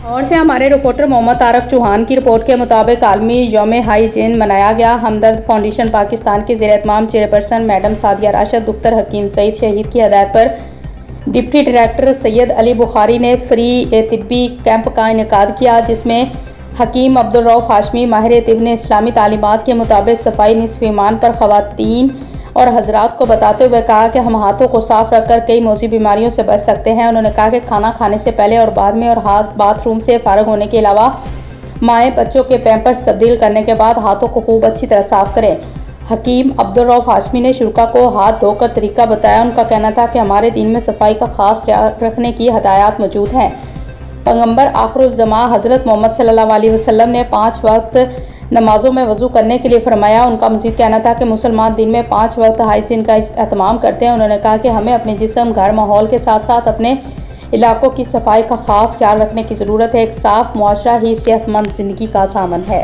और से हमारे रिपोर्टर मोहम्मद तारक चौहान की रिपोर्ट के मुताबिक आलमी यौम हाइजीन मनाया गया। हमदर्द फाउंडेशन पाकिस्तान के ज़ेर-ए-एहतमाम chairperson madam Sadia Rashid, doctor Hakim Said शहीद की हदायत पर डिप्टी डायरेक्टर सैयद अली बुखारी ने फ्री तिब्बी कैंप का इनेकाद किया, जिसमें हकीम अब्दुल रऊफ हाशमी माहिर तिब ने इस्लामी तालीमात के मुताबिक सफाई निस्फ़ ईमान पर ख़वातीन और हजरात को बताते हुए कहा कि हम हाथों को साफ रखकर कई मौसी बीमारियों से बच सकते हैं। उन्होंने कहा कि खाना खाने से पहले और बाद में और हाथ बाथरूम से फारग होने के अलावा माएँ बच्चों के पैम्पर्स तब्दील करने के बाद हाथों को खूब अच्छी तरह साफ करें। हकीम अब्दुल रऊफ हाशमी ने शुरा को हाथ धोकर तरीका बताया। उनका कहना था कि हमारे दीन में सफाई का खास ख्याल रखने की हदायत मौजूद हैं। पैगंबर आखिरुज़्ज़मा हज़रत मोहम्मद सल्लल्लाहु अलैहि वसल्लम ने 5 वक्त नमाजों में वज़ू करने के लिए फरमाया। उनका मज़ीद कहना था कि मुसलमान दिन में 5 वक्त हाइजीन का एहतमाम करते हैं। उन्होंने कहा कि हमें अपने जिस्म, घर, माहौल के साथ साथ अपने इलाकों की सफाई का खास ख्याल रखने की ज़रूरत है। एक साफ मुआशरा ही सेहतमंद ज़िंदगी का सामन है।